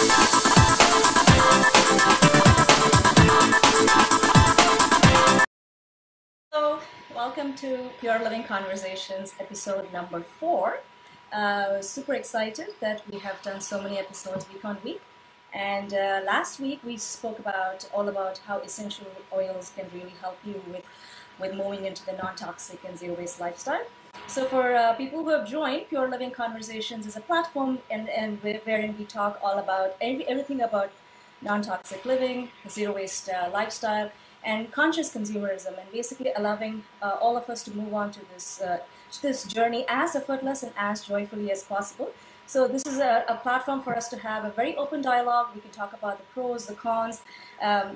So, welcome to Pure Living Conversations, episode number 4. Super excited that we have done so many episodes week on week. And last week we spoke all about how essential oils can really help you with moving into the non-toxic and zero-waste lifestyle. So for people who have joined, Pure Living Conversations is a platform wherein we talk all about everything about non-toxic living, zero-waste lifestyle, and conscious consumerism, and basically allowing all of us to move on to this journey as effortless and as joyfully as possible. So this is a platform for us to have a very open dialogue. We can talk about the pros, the cons.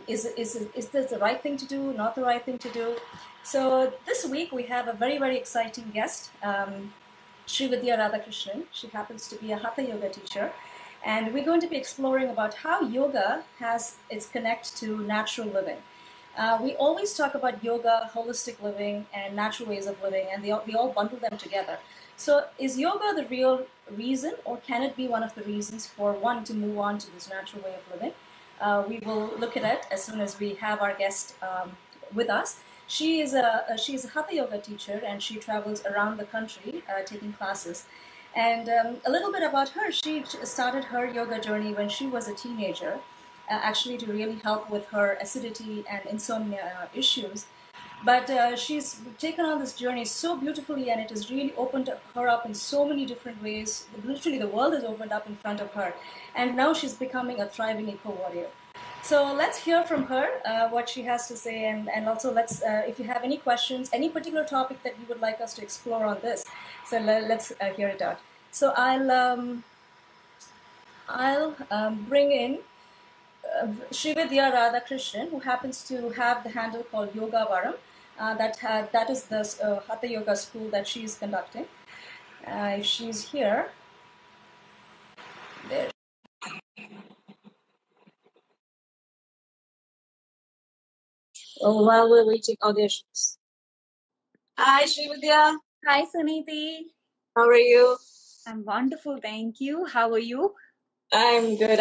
Is this the right thing to do, not the right thing to do? So this week we have a very, very exciting guest, Srividya Radhakrishmam. She happens to be a Hatha yoga teacher. And we're going to be exploring about how yoga has its connect to natural living. We always talk about yoga, holistic living, and natural ways of living, and we all bundle them together. So is yoga the real reason, or can it be one of the reasons for one to move on to this natural way of living? We will look at it as soon as we have our guest with us. She is a Hatha yoga teacher, and she travels around the country taking classes. And a little bit about her, she started her yoga journey when she was a teenager, actually to really help with her acidity and insomnia issues. But she's taken on this journey so beautifully, and it has really opened her up in so many different ways. Literally, the world has opened up in front of her. And now she's becoming a thriving eco-warrior. So let's hear from her what she has to say, and also let's, if you have any questions, any particular topic that you would like us to explore on this, so let's hear it out. So I'll bring in Srividya Radhakrishmam, who happens to have the handle called Yoga Varam. That is the Hatha Yoga school that she is conducting. If she's here, there. Oh, while we're waiting auditions. Hi, Srividya. Hi, Suniti. How are you? I'm wonderful, thank you. How are you? I'm good.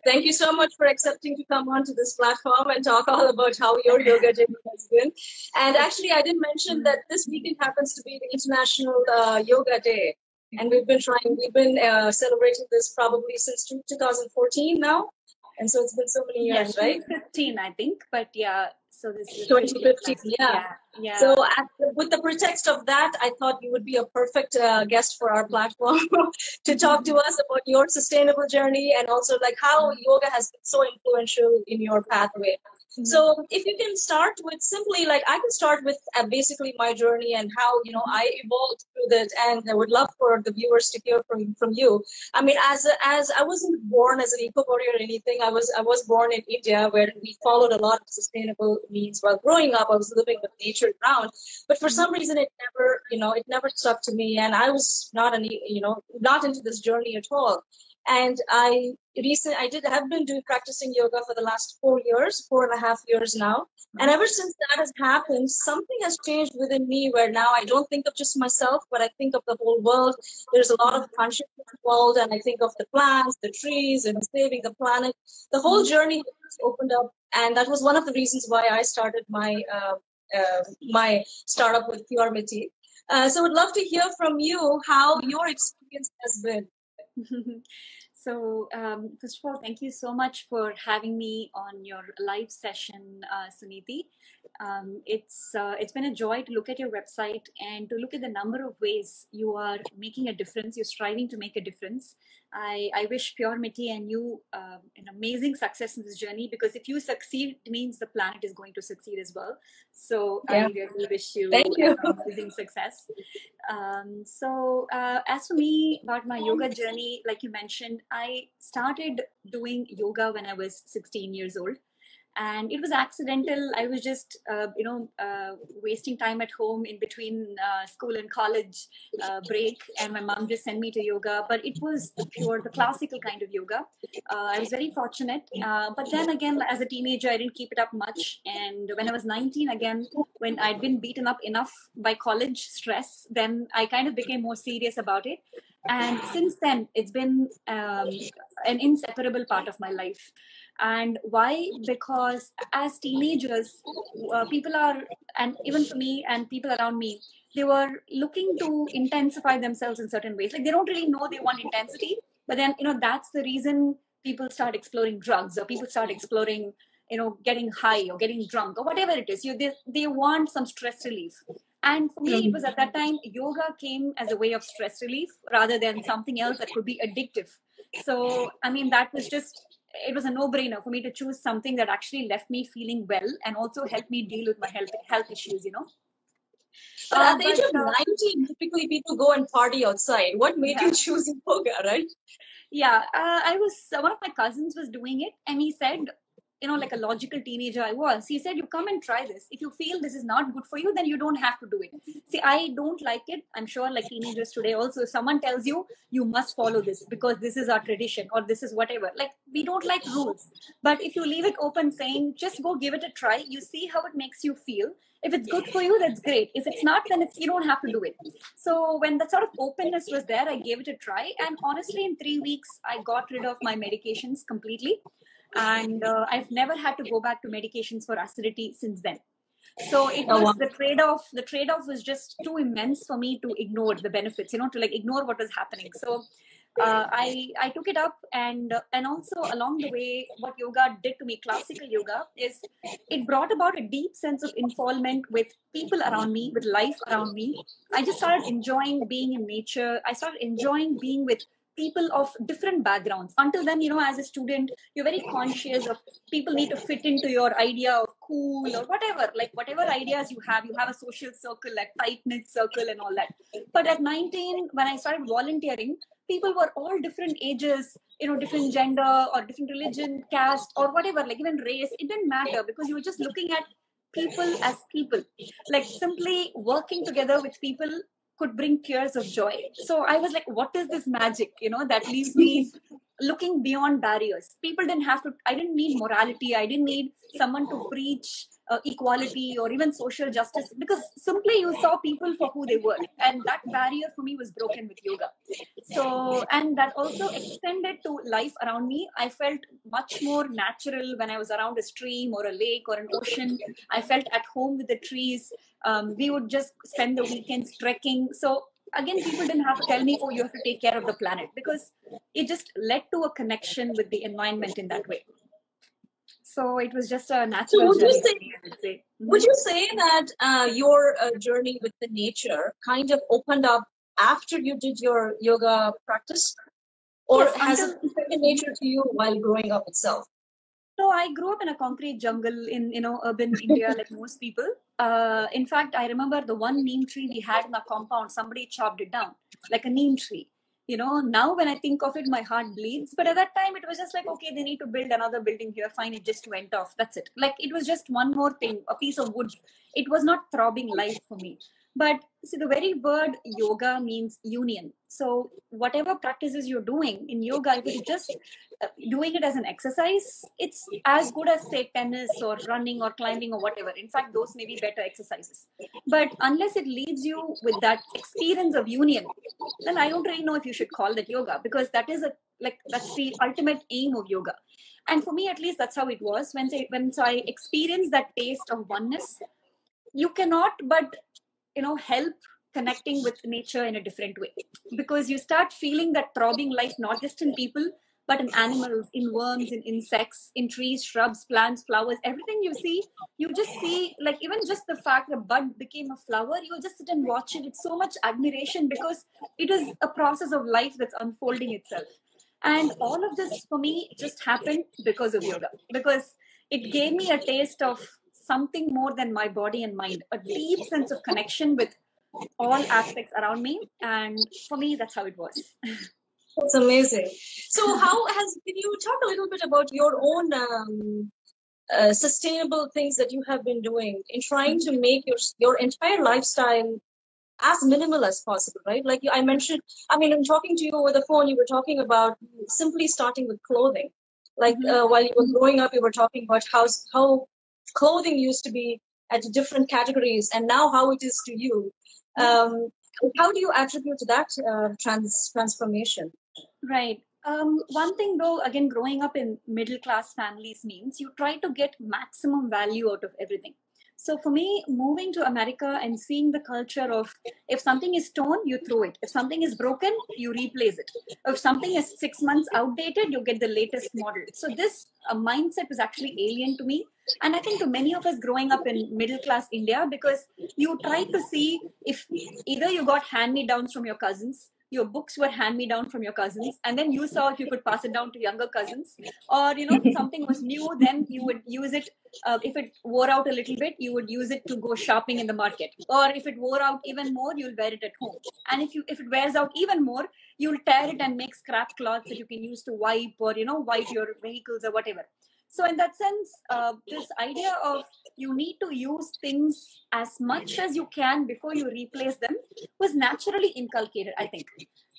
Thank you so much for accepting to come onto this platform and talk all about how your yoga journey has been. And actually, I didn't mention that this weekend happens to be the International Yoga Day. And we've been celebrating this probably since 2014 now. And so it's been so many years, right? 2015, I think. But yeah, so this is 2015, yeah. So with the pretext of that, I thought you would be a perfect guest for our platform to talk to us about your sustainable journey, and also like how yoga has been so influential in your pathway. Mm-hmm. So if you can start with simply, like I can start with basically my journey and how, I evolved through that, and I would love for the viewers to hear from you. I mean, as I wasn't born as an eco-warrior or anything. I was born in India, where we followed a lot of sustainable means. While growing up, I was living with nature around, but for some reason it never stuck to me, and I was not into this journey at all. And I have been practicing yoga for the last 4.5 years now. And ever since that has happened, something has changed within me, where now I don't think of just myself, but I think of the whole world. There's a lot of consciousness involved, and I think of the plants, the trees, and saving the planet. The whole journey has opened up, and that was one of the reasons why I started my startup with Pure Mitti. So I'd love to hear from you how your experience has been. So first of all, thank you so much for having me on your live session, Suniti. It's been a joy to look at your website and to look at the number of ways you are making a difference. You're striving to make a difference. I wish Pure Mitti and you an amazing success in this journey, because if you succeed, it means the planet is going to succeed as well. So yeah. I really wish you an amazing success. So as for me, about my yoga journey, like you mentioned, I started doing yoga when I was 16 years old. And it was accidental. I was just, wasting time at home in between school and college break. And my mom just sent me to yoga. But it was the classical kind of yoga. I was very fortunate. But then again, as a teenager, I didn't keep it up much. And when I was 19, again, when I'd been beaten up enough by college stress, then I kind of became more serious about it. And since then, it's been an inseparable part of my life. And why? Because as teenagers, people are, and even for me and people around me, they were looking to intensify themselves in certain ways. Like they don't really know they want intensity, but then, that's the reason people start exploring drugs, or people start exploring, getting high or getting drunk or whatever it is. They want some stress relief. And for me, it was at that time, yoga came as a way of stress relief rather than something else that could be addictive. So, I mean, it was a no-brainer for me to choose something that actually left me feeling well and also helped me deal with my health issues. But at the age of 19, typically people go and party outside. What made you choose yoga, right? Yeah, one of my cousins was doing it, and he said, like a logical teenager I was, he said, you come and try this. If you feel this is not good for you, then you don't have to do it. See, I don't like it. I'm sure like teenagers today also, if someone tells you, you must follow this because this is our tradition or this is whatever, like we don't like rules. But if you leave it open saying, just go give it a try, you see how it makes you feel. If it's good for you, that's great. If it's not, then you don't have to do it. So when that sort of openness was there, I gave it a try. And honestly, in 3 weeks, I got rid of my medications completely. And I've never had to go back to medications for acidity since then. So it was the trade-off. The trade-off was just too immense for me to ignore the benefits, to like ignore what was happening. So I took it up, and also along the way, what yoga did to me, classical yoga, is it brought about a deep sense of involvement with people around me, with life around me. I just started enjoying being in nature. I started enjoying being with people of different backgrounds. Until then, as a student, you're very conscious of people need to fit into your idea of cool or whatever, like whatever ideas you have a social circle, like tight-knit circle and all that. But at 19, when I started volunteering, people were all different ages, different gender or different religion, caste or whatever, like even race. It didn't matter because you were just looking at people as people. Like simply working together with people could bring tears of joy. So I was like, what is this magic, that leaves me looking beyond barriers. People didn't have to, I didn't need morality. I didn't need someone to preach equality or even social justice, because simply you saw people for who they were. And that barrier for me was broken with yoga. So, and that also extended to life around me. I felt much more natural when I was around a stream or a lake or an ocean. I felt at home with the trees. We would just spend the weekends trekking. So again, people didn't have to tell me, oh, you have to take care of the planet, because it just led to a connection with the environment in that way. So it was just a natural journey. Would you say that your journey with the nature kind of opened up after you did your yoga practice? Or has it been second nature to you while growing up itself? No, I grew up in a concrete jungle in urban India, like most people. In fact, I remember the one neem tree we had in our compound. Somebody chopped it down, like a neem tree. Now when I think of it, my heart bleeds. But at that time, it was just like, okay, they need to build another building here. Fine, it just went off. That's it. Like it was just one more thing, a piece of wood. It was not throbbing life for me. But see, the very word yoga means union. So whatever practices you're doing in yoga, if it's just doing it as an exercise, it's as good as say tennis or running or climbing or whatever. In fact, those may be better exercises. But unless it leaves you with that experience of union, then I don't really know if you should call that yoga, because that is that's the ultimate aim of yoga. And for me, at least, that's how it was. When I experienced that taste of oneness, you cannot but help connecting with nature in a different way, because you start feeling that throbbing life not just in people but in animals, in worms, in insects, in trees, shrubs, plants, flowers. Everything you just see, like even just the fact the bud became a flower, you just sit and watch it with so much admiration, because it is a process of life that's unfolding itself. And all of this for me just happened because of yoga, because it gave me a taste of something more than my body and mind, a deep sense of connection with all aspects around me. And for me, that's how it was. That's amazing. So can you talk a little bit about your own sustainable things that you have been doing in trying to make your entire lifestyle as minimal as possible, right? Like I mentioned, in talking to you over the phone, you were talking about simply starting with clothing. Like while you were growing up, you were talking about how clothing used to be at different categories, and now how it is to you. How do you attribute that transformation? Right. One thing though, again, growing up in middle class families means you try to get maximum value out of everything. So for me, moving to America and seeing the culture of if something is torn, you throw it. If something is broken, you replace it. If something is 6 months outdated, you get the latest model. So this mindset was actually alien to me. And I think to many of us growing up in middle class India, because you try to see if either you got hand me downs from your cousins, your books were hand me down from your cousins, and then you saw if you could pass it down to younger cousins, or something was new, then you would use it. If it wore out a little bit, you would use it to go shopping in the market, or if it wore out even more, you'll wear it at home. And if it wears out even more, you'll tear it and make scrap cloths that you can use to wipe, or wipe your vehicles or whatever. So in that sense, this idea of you need to use things as much as you can before you replace them was naturally inculcated, I think.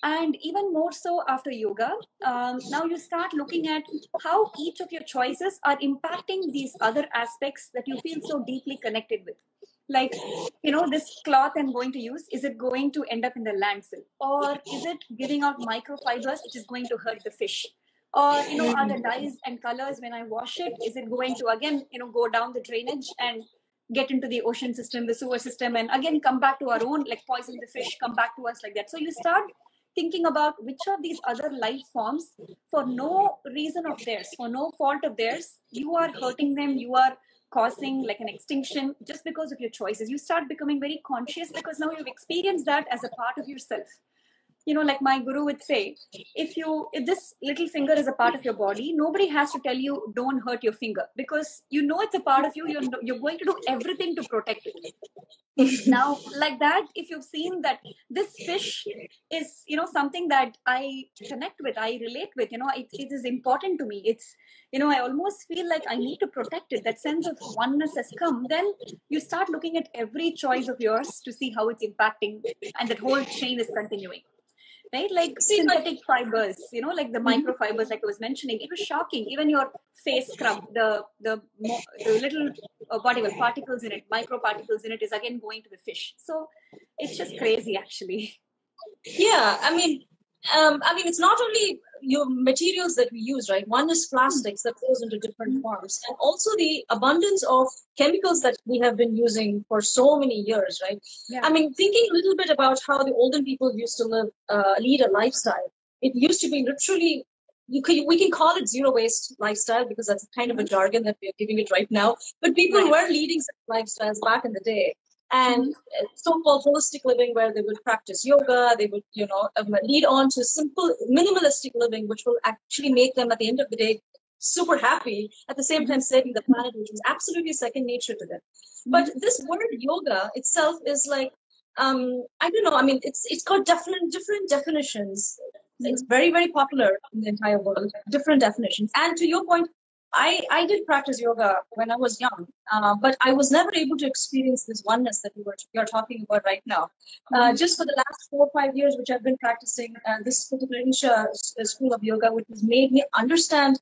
And even more so after yoga, now you start looking at how each of your choices are impacting these other aspects that you feel so deeply connected with. Like, this cloth I'm going to use, is it going to end up in the landfill? Or is it giving out microfibers, which is going to hurt the fish? Or, are the dyes and colors, when I wash it, is it going to, again, go down the drainage and get into the ocean system, the sewer system, and again come back to our own, like poison the fish, come back to us like that. So you start thinking about which of these other life forms, for no reason of theirs, for no fault of theirs, you are hurting them, you are causing like an extinction just because of your choices. You start becoming very conscious because now you've experienced that as a part of yourself. Like my guru would say, if this little finger is a part of your body, nobody has to tell you don't hurt your finger, because it's a part of you. You're going to do everything to protect it. Now, like that, if you've seen that this fish is something that I connect with, I relate with, it is important to me, it's I almost feel like I need to protect it, that sense of oneness has come, then you start looking at every choice of yours to see how it's impacting, and that whole chain is continuing. Right? Like synthetic fibers, like the microfibers, like I was mentioning, it was shocking. Even your face scrub, the little whatever particles in it, microparticles in it, is again going to the fish. So it's just crazy, actually. Yeah, I mean, it's not only your materials that we use, right? One is plastics that goes into different forms, and also the abundance of chemicals that we have been using for so many years, right? Yeah. I mean, thinking a little bit about how the olden people used to lead a lifestyle. It used to be literally, we can call it zero waste lifestyle because that's kind of a jargon that we're giving it right now. But people were leading such lifestyles back in the day. And so-called holistic living, where they would practice yoga, they would, lead on to simple minimalistic living, which will actually make them at the end of the day super happy, at the same time saving the planet, which was absolutely second nature to them. But this word yoga itself is like, I don't know, I mean, it's got different definitions. It's very, very popular in the entire world, different definitions. And to your point, I did practice yoga when I was young, but I was never able to experience this oneness that you're talking about right now. Just for the last 4 or 5 years, which I've been practicing this particular Isha school of yoga, which has made me understand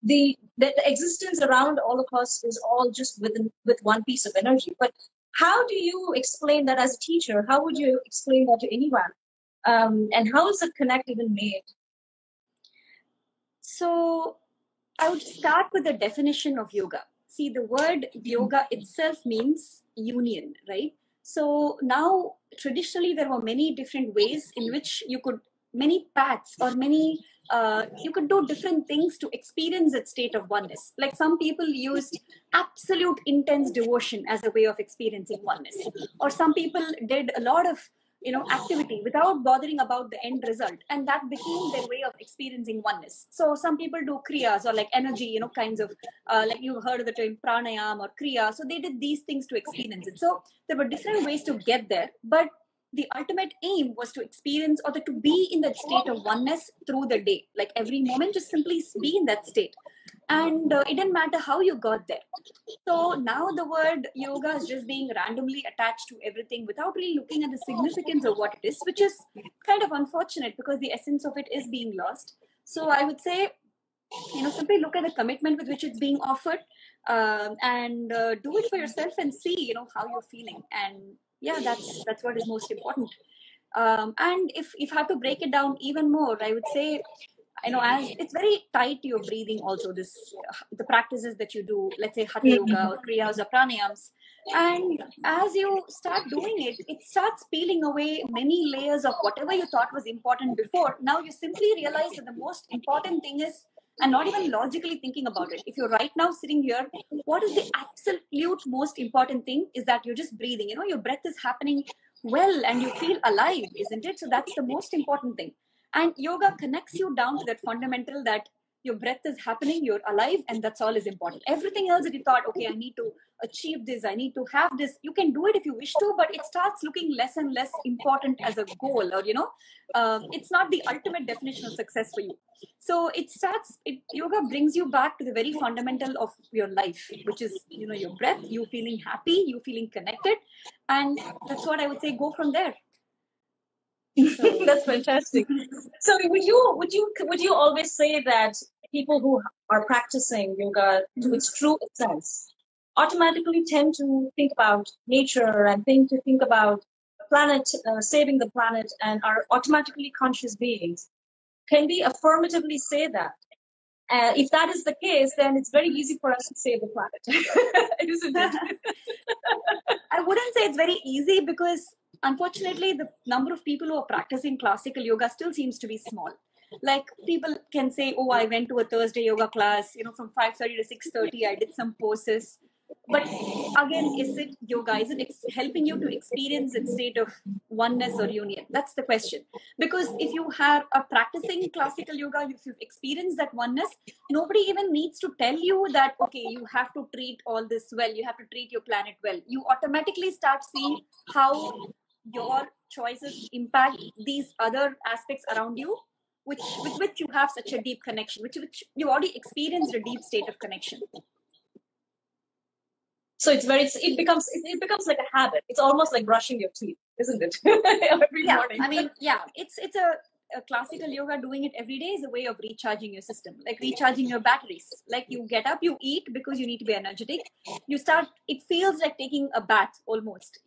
the existence around all of us is all just with one piece of energy. But how do you explain that as a teacher? How would you explain that to anyone? And how is the connect even made? So I would start with the definition of yoga. See, the word yoga itself means union, right? So now, traditionally, there were many different ways in which many paths or you could do different things to experience that state of oneness. Like some people used absolute intense devotion as a way of experiencing oneness. Or some people did a lot of activity without bothering about the end result, and that became their way of experiencing oneness. So some people do kriyas, or like energy, kinds of like you've heard of the term pranayam or kriya. So they did these things to experience it. So there were different ways to get there, but the ultimate aim was to experience, or to be in that state of oneness through the day. Like every moment, just simply be in that state. And it didn't matter how you got there. So now the word yoga is just being randomly attached to everything without really looking at the significance of what it is, which is kind of unfortunate because the essence of it is being lost. So I would say, simply look at the commitment with which it's being offered, and do it for yourself and see, how you're feeling. And yeah, that's what is most important. And if I have to break it down even more, I would say, as it's very tied to your breathing also, the practices that you do, let's say hatha yoga or kriyas or pranayams. And as you start doing it, it starts peeling away many layers of whatever you thought was important before. Now you simply realize that the most important thing is, and not even logically thinking about it. If you're right now sitting here, what is the absolute most important thing is that you're just breathing. Your breath is happening well and you feel alive, isn't it? So that's the most important thing. And yoga connects you down to that fundamental that your breath is happening, you're alive, and that's all is important. Everything else that you thought, okay, I need to achieve this, I need to have this, you can do it if you wish to, but it starts looking less and less important as a goal, or it's not the ultimate definition of success for you. So yoga brings you back to the very fundamental of your life, which is your breath, you feeling happy, you feeling connected, and that's what I would say, go from there. So. That's fantastic. So would you always say that people who are practicing yoga to its true essence automatically tend to think about nature and think about planet, saving the planet, and are automatically conscious beings? Can we affirmatively say that? If that is the case, then it's very easy for us to save the planet, isn't it? I wouldn't say it's very easy, because unfortunately, the number of people who are practicing classical yoga still seems to be small. Like, people can say, oh, I went to a Thursday yoga class, from 5:30 to 6:30, I did some poses. But again, is it yoga? Is it helping you to experience that state of oneness or union? That's the question. Because if you are practicing classical yoga, if you've experienced that oneness, nobody even needs to tell you that, okay, you have to treat all this well, you have to treat your planet well. You automatically start seeing how your choices impact these other aspects around you, with which you have such a deep connection, which you already experienced a deep state of connection. So it becomes like a habit. It's almost like brushing your teeth, isn't it? Every morning. I mean, it's a classical yoga. Doing it every day is a way of recharging your system, like recharging your batteries. Like, you get up, you eat because you need to be energetic. It feels like taking a bath almost.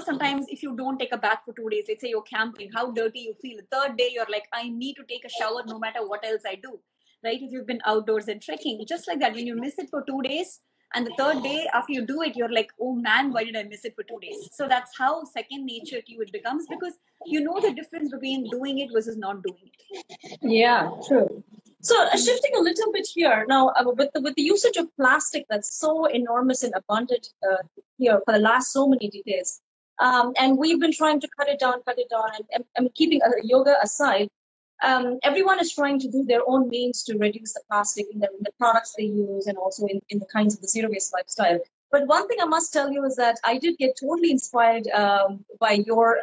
Sometimes if you don't take a bath for 2 days, let's say you're camping, how dirty you feel. The third day, you're like, I need to take a shower no matter what else I do. Right? If you've been outdoors and trekking, just like that, when you miss it for 2 days, and the third day after you do it, you're like, oh man, why did I miss it for 2 days? So that's how second nature to you it becomes, because you know the difference between doing it versus not doing it. Yeah, true. So shifting a little bit here now, with the usage of plastic that's so enormous and abundant here for the last so many decades, and we've been trying to cut it down, and keeping yoga aside. Everyone is trying to do their own means to reduce the plastic in the products they use, and also in the kinds of the zero waste lifestyle. But one thing I must tell you is that I did get totally inspired by your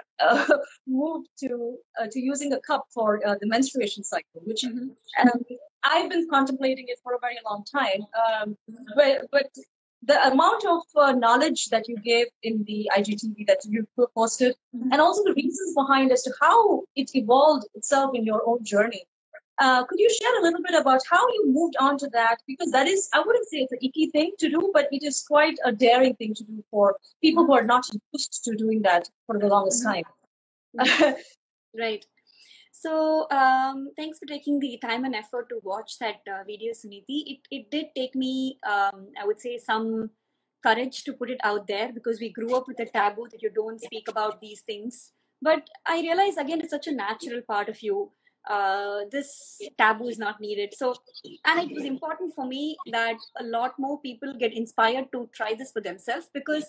move to using a cup for the menstruation cycle, which I've been contemplating it for a very long time. But the amount of knowledge that you gave in the IGTV that you posted, and also the reasons behind as to how it evolved itself in your own journey. Could you share a little bit about how you moved on to that? Because that is, I wouldn't say it's an icky thing to do, but it is quite a daring thing to do for people who are not used to doing that for the longest time. Right. So thanks for taking the time and effort to watch that video, Suniti. It did take me, I would say, some courage to put it out there, because we grew up with a taboo that you don't speak about these things. But I realize, again, it's such a natural part of you. This taboo is not needed. So, and it was important for me that a lot more people get inspired to try this for themselves, because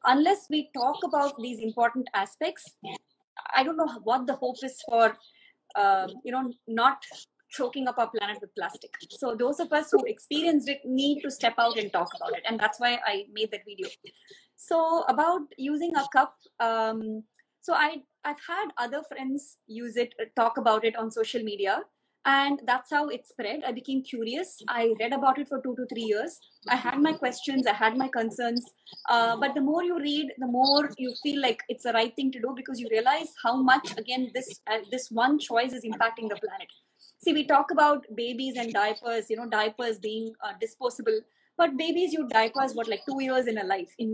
unless we talk about these important aspects, I don't know what the hope is for not choking up our planet with plastic. So those of us who experienced it need to step out and talk about it. And that's why I made that video. So about using a cup, so I've had other friends use it, talk about it on social media. And that's how it spread. I became curious. I read about it for 2 to 3 years. I had my questions, I had my concerns. But the more you read, the more you feel like it's the right thing to do, because you realize how much, again, this one choice is impacting the planet. See, we talk about babies and diapers, diapers being disposable. But babies use diapers, what, like 2 years in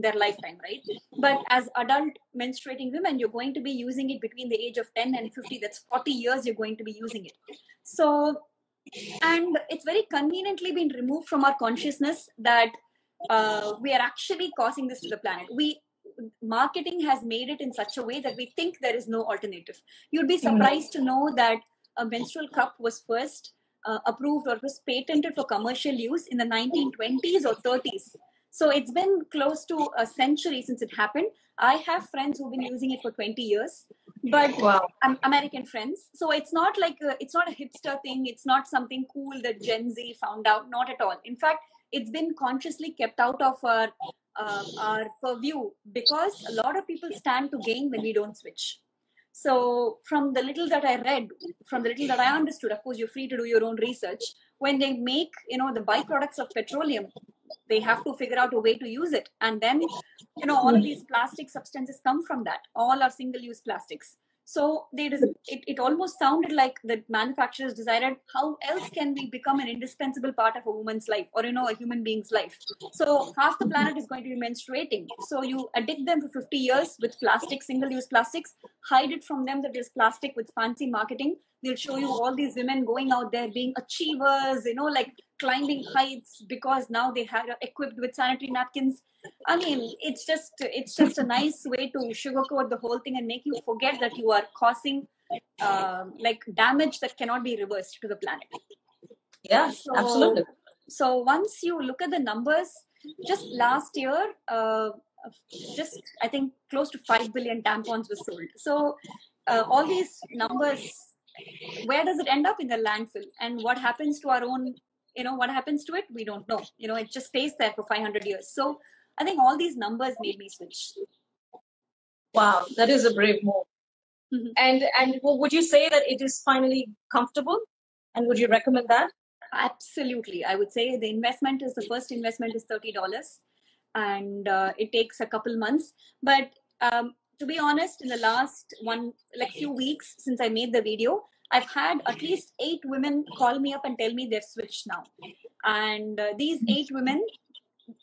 their lifetime, right? But as adult menstruating women, you're going to be using it between the age of 10 and 50. That's 40 years you're going to be using it. So, and it's very conveniently been removed from our consciousness that we are actually causing this to the planet. Marketing has made it in such a way that we think there is no alternative. You'd be surprised to know that a menstrual cup was first approved or was patented for commercial use in the 1920s or 30s. So it's been close to a century since it happened. I have friends who've been using it for 20 years, but American friends. So it's not like it's not a hipster thing. It's not something cool that Gen Z found out. Not at all. In fact, it's been consciously kept out of our purview because a lot of people stand to gain when we don't switch. So from the little that I read, from the little that I understood, of course, you're free to do your own research. When they make, the byproducts of petroleum, they have to figure out a way to use it. And then, all of these plastic substances come from that. All are single-use plastics. So it almost sounded like the manufacturers decided, how else can we become an indispensable part of a woman's life or, a human being's life? So half the planet is going to be menstruating. So you addict them for 50 years with plastic, single-use plastics, hide it from them that there's plastic with fancy marketing. They'll show you all these women going out there being achievers, like climbing heights because now they are equipped with sanitary napkins. I mean, it's just a nice way to sugarcoat the whole thing and make you forget that you are causing damage that cannot be reversed to the planet. Yeah, absolutely. So once you look at the numbers, just last year, I think close to 5 billion tampons were sold. So all these numbers, where does it end up? In the landfill? And what happens to our own, what happens to it? We don't know. It just stays there for 500 years. So I think all these numbers made me switch. Wow, that is a brave move. Mm-hmm. And would you say that it is finally comfortable? And would you recommend that? Absolutely. I would say the first investment is $30, and it takes a couple months. But to be honest, in the last few weeks since I made the video, I've had at least 8 women call me up and tell me they've switched now. And these 8 women,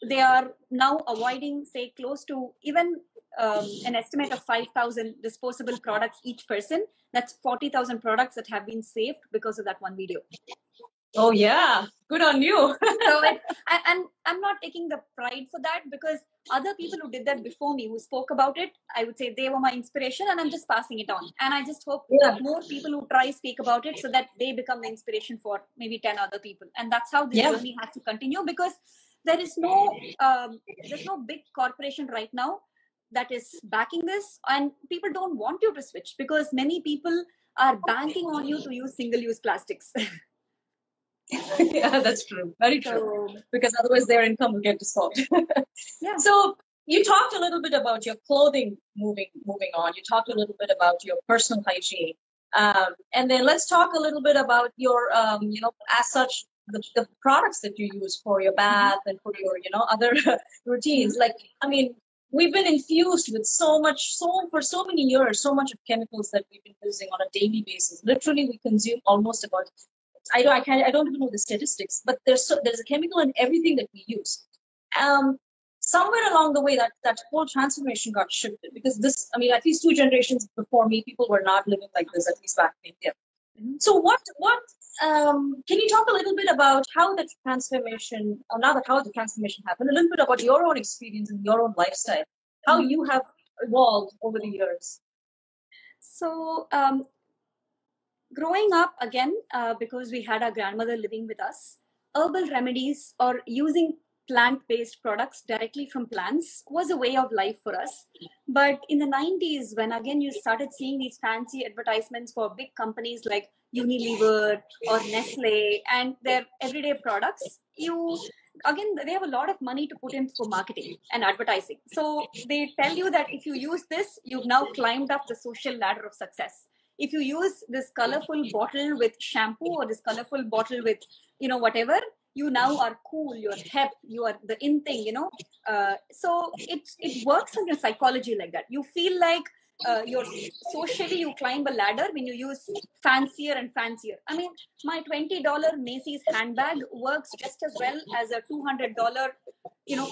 they are now avoiding, say, close to even an estimate of 5,000 disposable products each person. That's 40,000 products that have been saved because of that one video. Oh, yeah. Good on you. So and I'm not taking the pride for that, because other people who did that before me, who spoke about it, I would say they were my inspiration, and I'm just passing it on. And I just hope that more people who speak about it so that they become the inspiration for maybe 10 other people. And that's how this journey has to continue, because there is there's no big corporation right now that is backing this, and people don't want you to switch because many people are banking on you to use single-use plastics. Yeah, that's true. Very true. Because otherwise their income will get dissolved. Yeah. So you talked a little bit about your clothing moving on. You talked a little bit about your personal hygiene. And then let's talk a little bit about your, as such, the products that you use for your bath and for your, other routines. Like, I mean, we've been infused with for so many years, so much of chemicals that we've been using on a daily basis. Literally, we consume almost about, I don't even know the statistics, but there's a chemical in everything that we use. Somewhere along the way, that whole transformation got shifted, because at least 2 generations before me, people were not living like this, at least back in India. Mm-hmm. So can you talk a little bit about how the transformation happened, a little bit about your own experience and your own lifestyle, how you have evolved over the years? So, growing up, again, because we had our grandmother living with us, herbal remedies or using plant-based products directly from plants was a way of life for us. But in the 90s, when again you started seeing these fancy advertisements for big companies like Unilever or Nestle and their everyday products, they have a lot of money to put in for marketing and advertising. So they tell you that if you use this, you've now climbed up the social ladder of success. If you use this colorful bottle with shampoo or this colorful bottle with, whatever, you now are cool, you're hip, you are the in thing, So it works on your psychology like that. You feel like socially you climb a ladder when you use fancier and fancier. I mean, my $20 Macy's handbag works just as well as a $200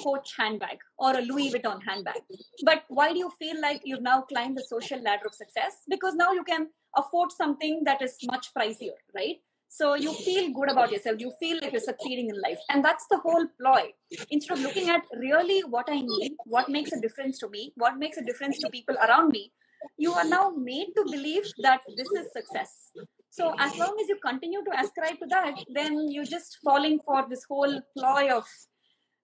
Coach handbag or a Louis Vuitton handbag. But why do you feel like you've now climbed the social ladder of success? Because now you can afford something that is much pricier, right? So you feel good about yourself. You feel like you're succeeding in life. And that's the whole ploy. Instead of looking at really what I need, what makes a difference to me, what makes a difference to people around me, you are now made to believe that this is success. So as long as you continue to ascribe to that, then you're just falling for this whole ploy of,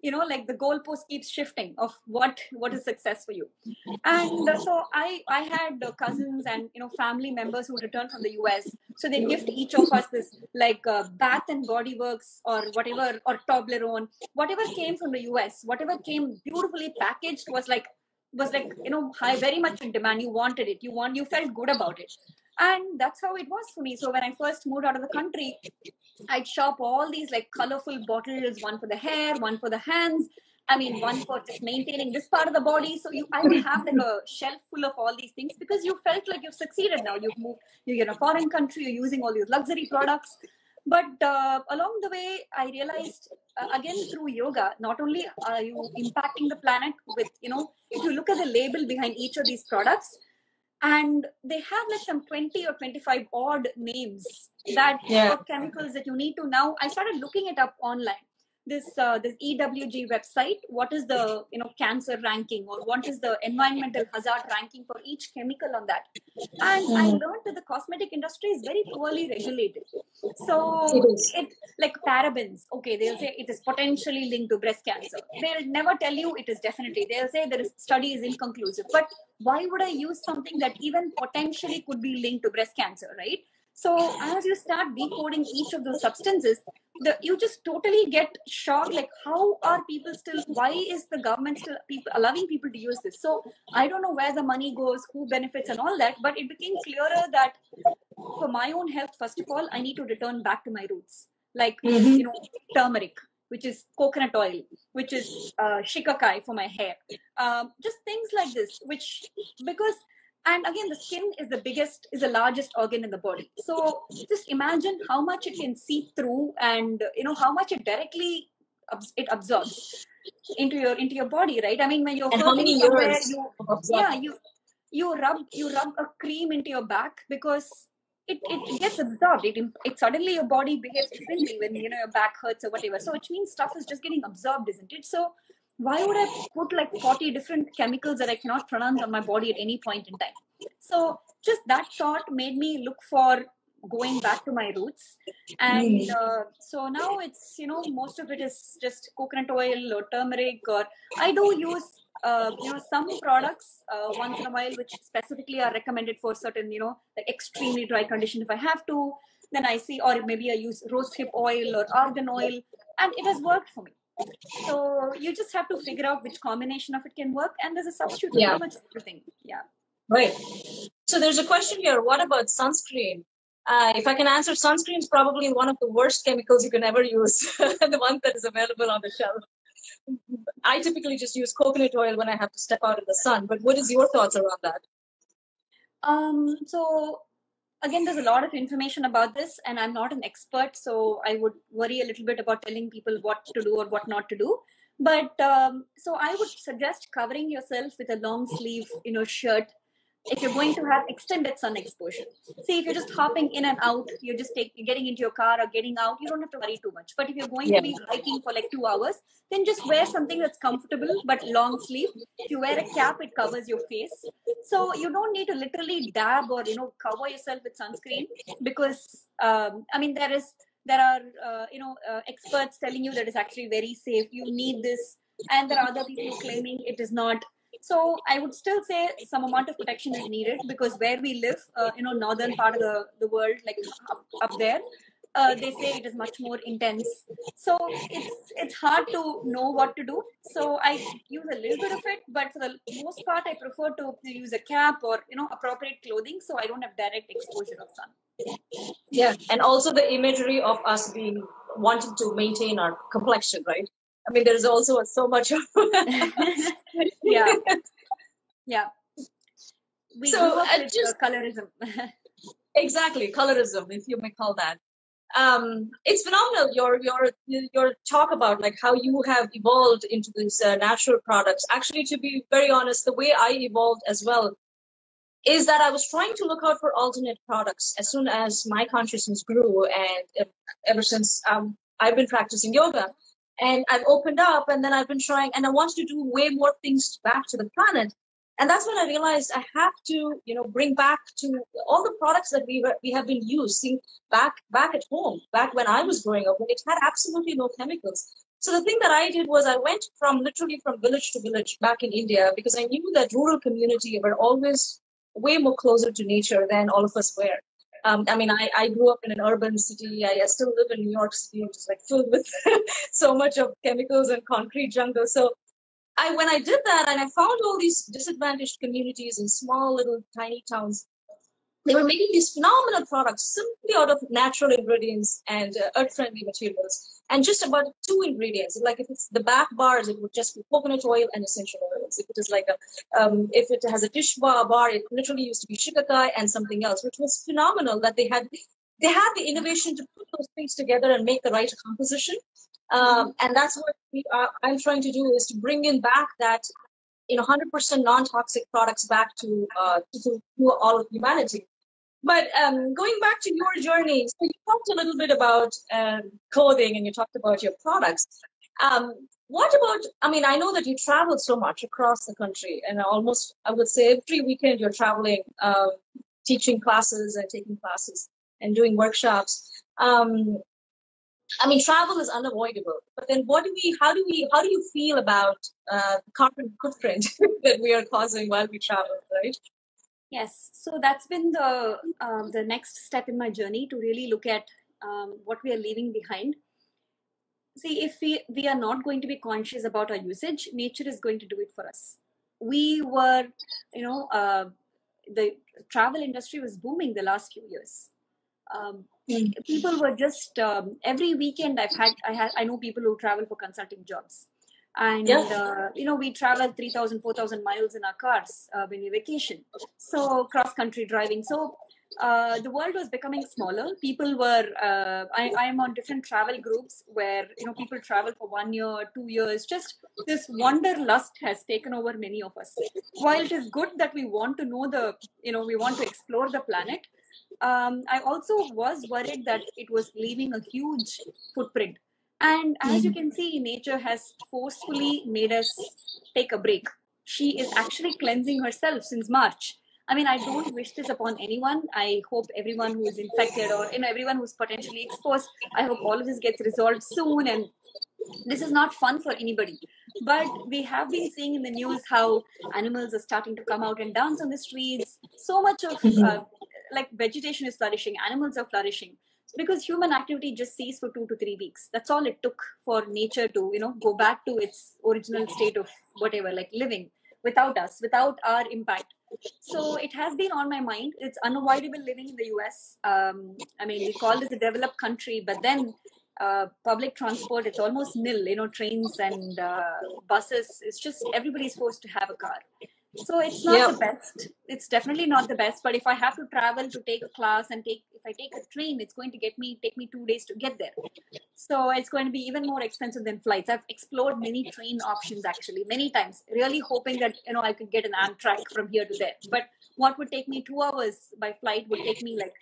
like the goalpost keeps shifting of what is success for you. And so I had cousins and family members who returned from the US. So they gift each of us this like Bath and Body Works or whatever, or Toblerone, whatever came from the US, whatever came beautifully packaged was like high, very much in demand. You wanted it, you felt good about it. And that's how it was for me. So when I first moved out of the country, I'd shop all these like colorful bottles, one for the hair, one for the hands. I mean, one for just maintaining this part of the body. So I would have like a shelf full of all these things because you felt like you've succeeded now. You've moved, you're in a foreign country, you're using all these luxury products. But along the way, I realized, again, through yoga, not only are you impacting the planet with, if you look at the label behind each of these products, and they have like some 20 or 25 odd names that are chemicals that you need to now. I started looking it up online. This EWG website, what is the cancer ranking or what is the environmental hazard ranking for each chemical on that? And I learned that the cosmetic industry is very poorly regulated. So it like parabens, okay, they'll say it is potentially linked to breast cancer. They'll never tell you it is definitely. They'll say the study is inconclusive. But why would I use something that even potentially could be linked to breast cancer, right? So as you start decoding each of those substances, you just totally get shocked, like how are people still, why is the government still allowing people to use this? So I don't know where the money goes, who benefits and all that, but it became clearer that for my own health, first of all, I need to return back to my roots, like turmeric, which is coconut oil, which is shikakai for my hair, just things like this, and again, the skin is the largest organ in the body. So just imagine how much it can seep through, and how much it directly it absorbs into your body, right? I mean, when you're hurting somewhere, you rub a cream into your back because it gets absorbed. It suddenly your body behaves differently when your back hurts or whatever. So which means stuff is just getting absorbed, isn't it? So why would I put like 40 different chemicals that I cannot pronounce on my body at any point in time? So just that thought made me look for going back to my roots. And so now it's, most of it is just coconut oil or turmeric, or I do use, some products once in a while, which specifically are recommended for certain, like extremely dry condition if I have to. Then I see, or maybe I use rosehip oil or argan oil, and it has worked for me. So you just have to figure out which combination of it can work, and there's a substitute for pretty much everything. Yeah. Right. So there's a question here. What about sunscreen? If I can answer, sunscreen is probably one of the worst chemicals you can ever use, the one that is available on the shelf. I typically just use coconut oil when I have to step out in the sun. But what is your thoughts around that? So again, there's a lot of information about this, and I'm not an expert, so I would worry a little bit about telling people what to do or what not to do. But so I would suggest covering yourself with a long sleeve, shirt, if you're going to have extended sun exposure. See, if you're just hopping in and out, you're getting into your car or getting out, you don't have to worry too much. But if you're going to be hiking for like 2 hours, then just wear something that's comfortable but long sleeve. If you wear a cap, it covers your face. So you don't need to literally dab or cover yourself with sunscreen, because there are experts telling you that it's actually very safe. You need this, and there are other people claiming it is not. So I would still say some amount of protection is needed, because where we live, northern part of the world, like up there, they say it is much more intense. So it's hard to know what to do. So I use a little bit of it, but for the most part, I prefer to use a cap or appropriate clothing, so I don't have direct exposure of sun. Yeah, and also the imagery of us wanting to maintain our complexion, right? I mean, there's also so much of yeah. We So grew up with just colorism. exactly colorism, if you may call that. It's phenomenal. Your talk about like how you have evolved into these natural products. Actually, to be very honest, the way I evolved as well is that I was trying to look out for alternate products as soon as my consciousness grew, and ever since I've been practicing yoga, and I've opened up, and then I've been trying, and I wanted to do way more things back to the planet, and that's when I realized I have to, bring back to all the products that we have been using back at home, back when I was growing up, when it had absolutely no chemicals. So the thing that I did was I went literally from village to village back in India, because I knew that rural community were always way more closer to nature than all of us were. I mean, I grew up in an urban city. I still live in New York City, which is like filled with so much of chemicals and concrete jungle. So when I did that, and I found all these disadvantaged communities in small little tiny towns, they were making these phenomenal products simply out of natural ingredients and earth-friendly materials, and just about two ingredients. Like if it's the back bars, it would just be coconut oil and essential oils. If it is like if it has a dish bar, it literally used to be shikakai and something else, which was phenomenal. That they had the innovation to put those things together and make the right composition. And that's what I'm trying to do, is to bring in back that 100% non-toxic products back to all of humanity. But going back to your journey, so you talked a little bit about clothing, and you talked about your products. What about, I mean, I know that you traveled so much across the country, and almost, I would say, every weekend you're traveling, teaching classes and taking classes and doing workshops. I mean, travel is unavoidable, but then how do you feel about the carbon footprint that we are causing while we travel, right? Yes, so that's been the next step in my journey, to really look at what we are leaving behind. See, if we are not going to be conscious about our usage, nature is going to do it for us. We were, the travel industry was booming the last few years. People were just every weekend I know people who travel for consulting jobs, and we travel 3,000 4,000 miles in our cars when we vacation, so cross country driving. So the world was becoming smaller. People were I am on different travel groups where people travel for 1 year, 2 years. Just this wanderlust has taken over many of us. While it is good that we want to know we want to explore the planet, I also was worried that it was leaving a huge footprint. And as you can see, nature has forcefully made us take a break. She is actually cleansing herself since March. I mean, I don't wish this upon anyone. I hope everyone who is infected, or everyone who's potentially exposed, I hope all of this gets resolved soon. And this is not fun for anybody. But we have been seeing in the news how animals are starting to come out and dance on the streets. So much of like vegetation is flourishing, animals are flourishing, because human activity just ceased for 2 to 3 weeks. That's all it took for nature to go back to its original state of whatever, like living without us, without our impact. So it has been on my mind. It's unavoidable living in the US. I mean, we call this a developed country, but then public transport, it's almost nil. Trains and buses, it's just everybody's forced to have a car. So it's not the best. It's definitely not the best. But if I have to travel to take a class, and if I take a train, it's going to take me 2 days to get there. So it's going to be even more expensive than flights. I've explored many train options actually, many times, really hoping that I could get an Amtrak from here to there. But what would take me 2 hours by flight would take me like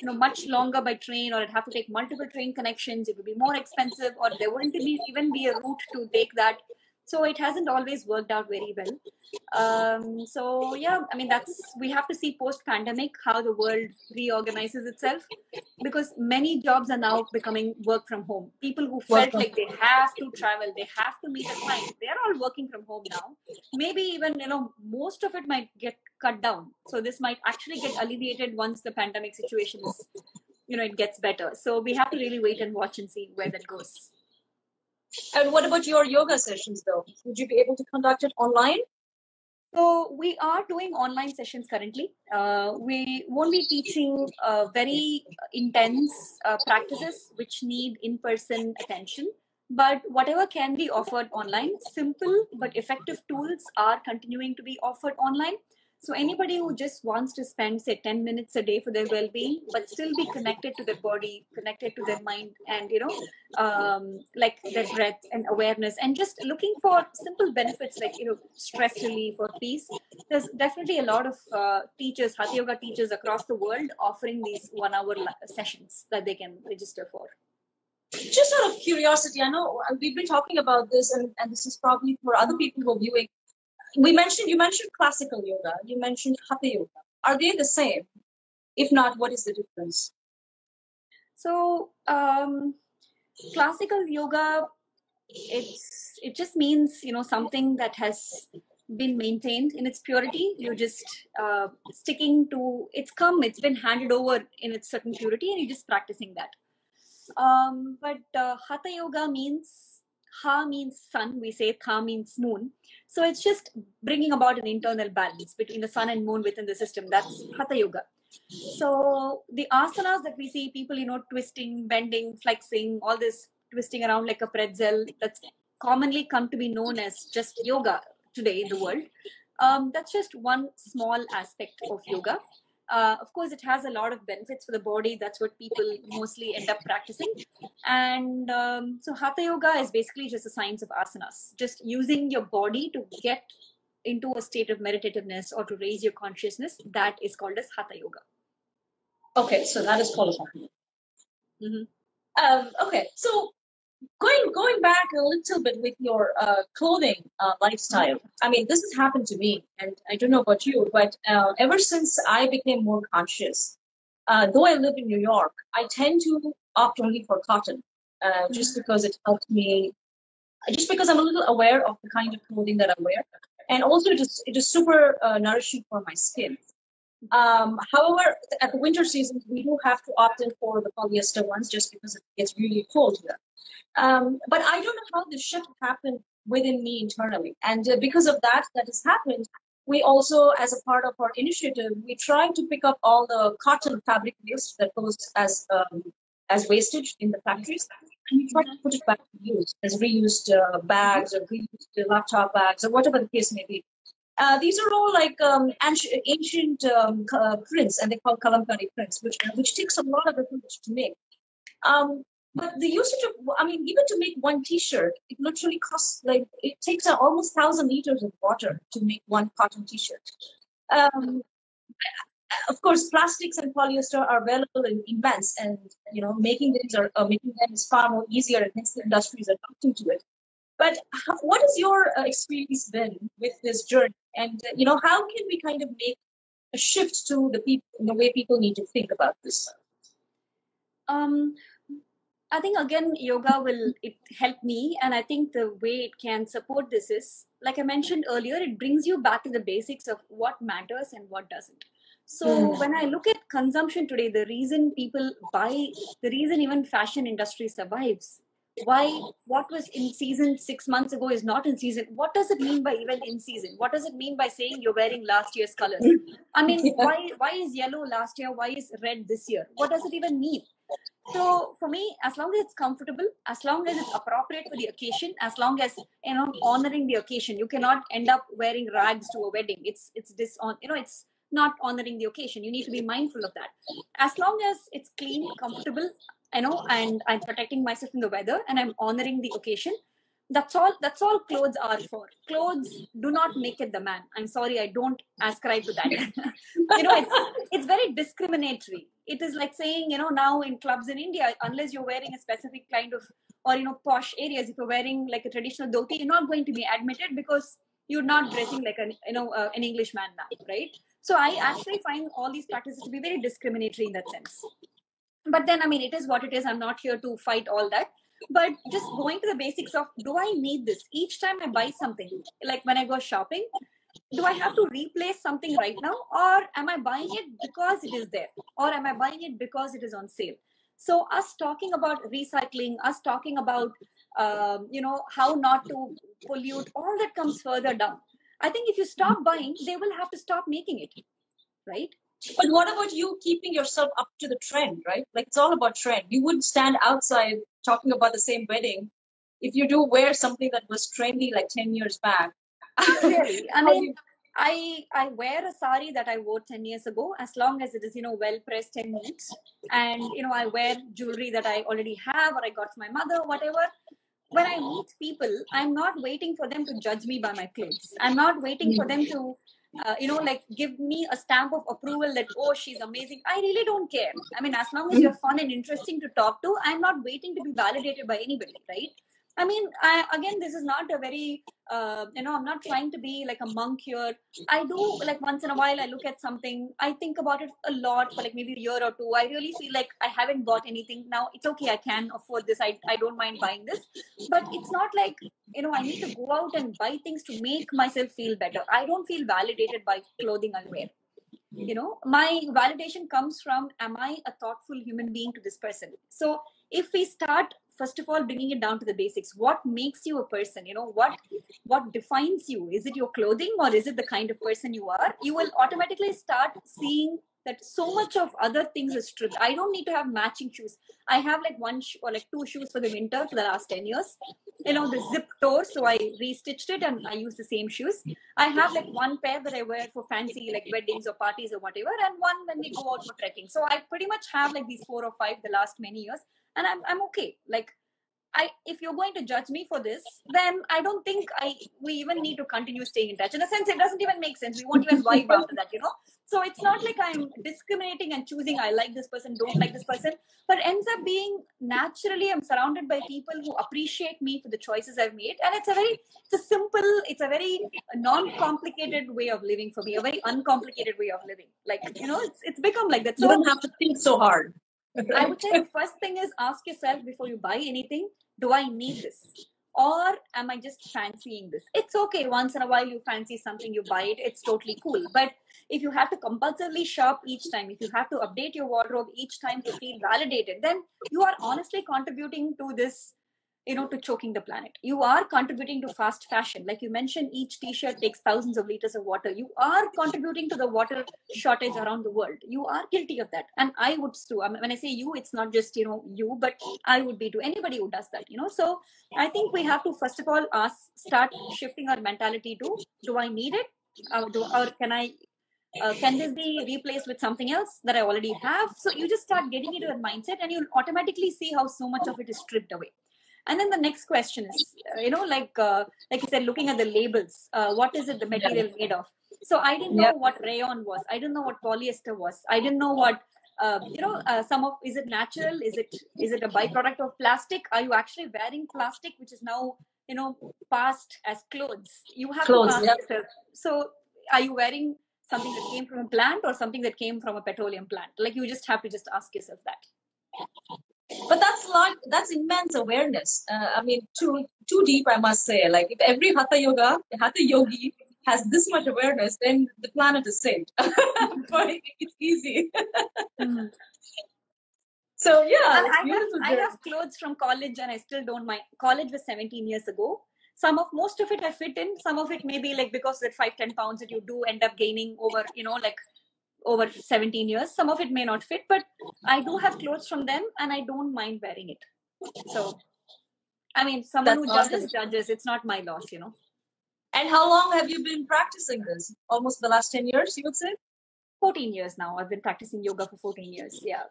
much longer by train, or I'd have to take multiple train connections. It would be more expensive, or there wouldn't even be a route to take that. So it hasn't always worked out very well. So yeah, I mean, we have to see post-pandemic how the world reorganizes itself, because many jobs are now becoming work from home. People who felt like they have to travel, they have to meet a client, they're all working from home now. Maybe even most of it might get cut down. So this might actually get alleviated once the pandemic situation is it gets better. So we have to really wait and watch and see where that goes. And what about your yoga sessions, though? Would you be able to conduct it online? So we are doing online sessions currently. We won't be teaching very intense practices which need in-person attention. But whatever can be offered online, simple but effective tools are continuing to be offered online. So anybody who just wants to spend, say, 10 minutes a day for their well-being, but still be connected to their body, connected to their mind, and like their breath and awareness, and just looking for simple benefits like stress relief or peace. There's definitely a lot of teachers, Hatha Yoga teachers across the world offering these 1 hour sessions that they can register for. Just out of curiosity, I know we've been talking about this, and this is probably for other people who are viewing. You mentioned classical yoga. You mentioned Hatha yoga. Are they the same? If not, what is the difference? So classical yoga, it just means something that has been maintained in its purity. You're just sticking to it's been handed over in its certain purity, and you're just practicing that. But Hatha yoga means Ha means sun, we say Tha means moon. So it's just bringing about an internal balance between the sun and moon within the system. That's Hatha yoga. So the asanas that we see people, twisting, bending, flexing, all this twisting around like a pretzel, that's commonly come to be known as just yoga today in the world. That's just one small aspect of yoga. Of course, it has a lot of benefits for the body. That's what people mostly end up practicing. And so Hatha yoga is basically just a science of asanas, just using your body to get into a state of meditativeness or to raise your consciousness. That is called as Hatha yoga. Okay, so that is called Hatha yoga. Mm-hmm. Okay, so going back a little bit with your clothing lifestyle. I mean, this has happened to me, and I don't know about you, but ever since I became more conscious, though I live in New York, I tend to opt only for cotton, just because it helps me, just because I'm a little aware of the kind of clothing that I wear, and also it is super nourishing for my skin. However, at the winter season, we do have to opt in for the polyester ones just because it gets really cold here. But I don't know how this shift happened within me internally. And because of that has happened, we also, as a part of our initiative, we try to pick up all the cotton fabric waste that goes as wastage in the factories, and we try to put it back to use as reused bags or reused laptop bags or whatever the case may be. These are all like ancient prints, and they call kalamkari prints, which takes a lot of effort to make. But the usage of, even to make one T-shirt, it literally costs it takes almost 1,000 liters of water to make one cotton T-shirt. Of course, plastics and polyester are available in immense, and making them is far more easier, and hence the industries are adapting to it. But what has your experience been with this journey? And, how can we kind of make a shift to the way people need to think about this? I think, again, yoga will help me. And I think the way it can support this is, like I mentioned earlier, it brings you back to the basics of what matters and what doesn't. So when I look at consumption today, the reason people buy, the reason even fashion industry survives, what was in season 6 months ago is not in season. What does it mean by even in season? What does it mean by saying you're wearing last year's colors? I mean, why is yellow last year? Why is red this year? What does it even mean? So for me, as long as it's comfortable, as long as it's appropriate for the occasion, as long as honoring the occasion, you cannot end up wearing rags to a wedding. It's it's not honoring the occasion. You need to be mindful of that. As long as it's clean, comfortable, and I'm protecting myself from the weather and I'm honoring the occasion, that's all clothes are for. Clothes do not make it the man. I'm sorry, I don't ascribe to that. It's very discriminatory. It is like saying, now in clubs in India, unless you're wearing a specific kind of, or posh areas, if you're wearing like a traditional dhoti, you're not going to be admitted because you're not dressing like an English man now, right? So I actually find all these practices to be very discriminatory in that sense. But then, it is what it is. I'm not here to fight all that. But just going to the basics of, do I need this? Each time I buy something, like when I go shopping, do I have to replace something right now? Or am I buying it because it is there? Or am I buying it because it is on sale? So us talking about recycling, us talking about, how not to pollute, all that comes further down. I think if you stop buying, they will have to stop making it, right? But what about you keeping yourself up to the trend, right? Like, it's all about trend. You wouldn't stand outside talking about the same wedding if you do wear something that was trendy like 10 years back. Not really. I wear a sari that I wore 10 years ago, as long as it is, well pressed and neat. And, I wear jewelry that I already have or I got from my mother, whatever. When I meet people, I'm not waiting for them to judge me by my clothes. I'm not waiting for them to, give me a stamp of approval that, oh, she's amazing. I really don't care. I mean, as long as you're fun and interesting to talk to, I'm not waiting to be validated by anybody, right? I mean, again, this is not a very, I'm not trying to be like a monk here. I do, like, once in a while, I look at something, I think about it a lot for like maybe a year or two. I really feel like I haven't bought anything. Now, it's okay, I can afford this. I don't mind buying this. But it's not like, I need to go out and buy things to make myself feel better. I don't feel validated by clothing I wear. My validation comes from, am I a thoughtful human being to this person? So if we start, first of all, bringing it down to the basics, what makes you a person? What defines you? Is it your clothing, or is it the kind of person you are? You will automatically start seeing that so much of other things is stripped. I don't need to have matching shoes. I have like one or like two shoes for the winter for the last 10 years. The zip tore, so I restitched it and I use the same shoes. I have like one pair that I wear for fancy like weddings or parties or whatever, and one when we go out for trekking. So I pretty much have like these 4 or 5 the last many years, and I'm okay. Like, if you're going to judge me for this, then I don't think we even need to continue staying in touch. In a sense, it doesn't even make sense. We won't even vibe after that, So it's not like I'm discriminating and choosing I like this person, don't like this person, but ends up being naturally I'm surrounded by people who appreciate me for the choices I've made. And it's a very non-complicated way of living for me, a very uncomplicated way of living. Like, it's become like that. So you don't have to think so hard. I would say the first thing is ask yourself before you buy anything, do I need this? Or am I just fancying this? It's okay. Once in a while you fancy something, you buy it. It's totally cool. But if you have to compulsively shop each time, if you have to update your wardrobe each time to feel validated, then you are honestly contributing to this, to choking the planet. You are contributing to fast fashion. Like you mentioned, each t-shirt takes thousands of liters of water. You are contributing to the water shortage around the world. You are guilty of that. And I would too. I mean, when I say you, it's not just, you, but I would be to anybody who does that, So I think we have to, first of all, start shifting our mentality to, do I need it? Or can this be replaced with something else that I already have? So you just start getting into that mindset, and you'll automatically see how so much of it is stripped away. And then the next question is, like you said, looking at the labels, what is it the material made of? So I didn't know what rayon was. I didn't know what polyester was. I didn't know what, is it natural? Is it a byproduct of plastic? Are you actually wearing plastic, which is now, passed as clothes? You have to ask yourself. So are you wearing something that came from a plant or something that came from a petroleum plant? Like, you just have to just ask yourself that. But that's immense awareness. I mean, too deep, I must say. Like, if every hatha yogi has this much awareness, then the planet is saved. It's easy. So yeah, I have clothes from college, and I still don't mind. College was 17 years ago. Most of it I fit in. Some of it maybe like because that 5-10 pounds that you do end up gaining over, over 17 years. Some of it may not fit, but I do have clothes from them, and I don't mind wearing it. So, I mean, someone who judges. It's not my loss, And how long have you been practicing this? Almost the last 10 years, you would say? 14 years now. I've been practicing yoga for 14 years. Yeah.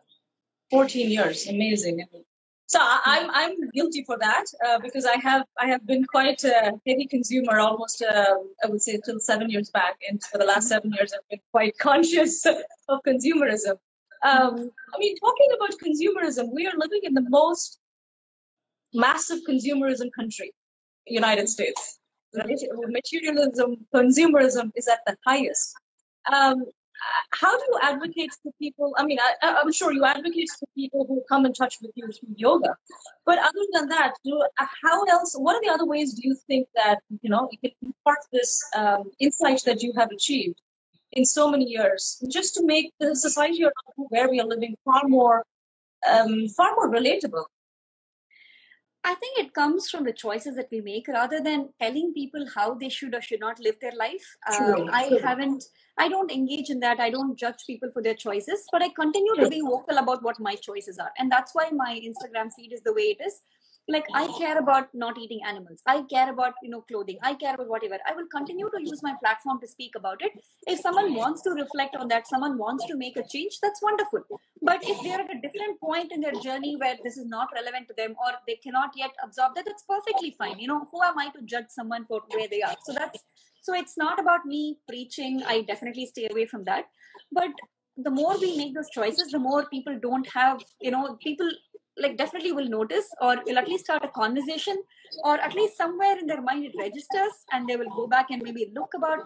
14 years. Amazing. So I'm guilty for that because I have been quite a heavy consumer almost I would say till 7 years back, and for the last 7 years I've been quite conscious of consumerism. I mean, talking about consumerism, we are living in the most massive consumerism country, United States. Materialism, consumerism is at the highest. How do you advocate for people? I mean, I'm sure you advocate for people who come in touch with you through yoga. But other than that, how else? What are the other ways do you think that you can impart this insight that you have achieved in so many years, just to make the society where we are living far more relatable? I think it comes from the choices that we make rather than telling people how they should or should not live their life. I don't engage in that. I don't judge people for their choices, but I continue to be vocal about what my choices are. And that's why my Instagram feed is the way it is. Like, I care about not eating animals. I care about, clothing. I care about whatever. I will continue to use my platform to speak about it. If someone wants to reflect on that, someone wants to make a change, that's wonderful. But if they're at a different point in their journey where this is not relevant to them, or they cannot yet absorb that, that's perfectly fine. Who am I to judge someone for where they are? So it's not about me preaching. I definitely stay away from that. But the more we make those choices, the more people don't have, people like definitely will notice, or will at least start a conversation, or at least somewhere in their mind it registers, and they will go back and maybe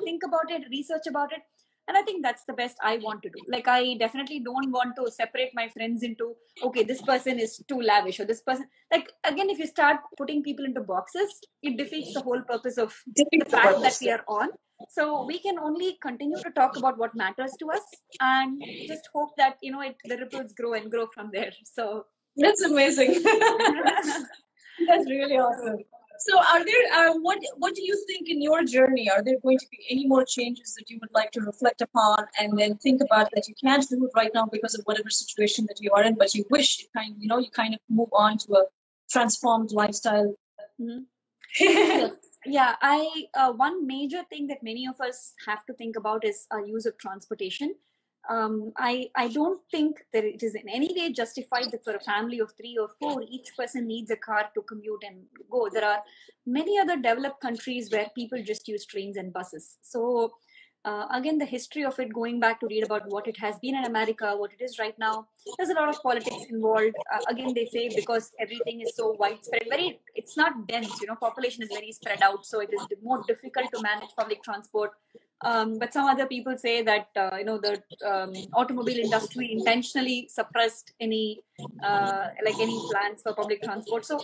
think about it, research about it. And I think that's the best I want to do. Like, I definitely don't want to separate my friends into, okay, this person is too lavish, or this person, like, again, if you start putting people into boxes, it defeats the whole purpose of the path that we are on. So we can only continue to talk about what matters to us, and just hope that the ripples grow and grow from there. So that's amazing. That's really awesome. So, are there what do you think in your journey? Are there going to be any more changes that you would like to reflect upon, and then think about that you can't do it right now because of whatever situation that you are in, but you wish you kind of move on to a transformed lifestyle? Mm-hmm. Yeah, one major thing that many of us have to think about is our use of transportation. I don't think that it is in any way justified that for a family of 3 or 4, each person needs a car to commute and go. There are many other developed countries where people just use trains and buses. So again, the history of it, going back to read about what it has been in America, what it is right now, there's a lot of politics involved. Again, they say because everything is so widespread, it's not dense, population is very spread out, so it is more difficult to manage public transport. But some other people say that the automobile industry intentionally suppressed any plans for public transport. So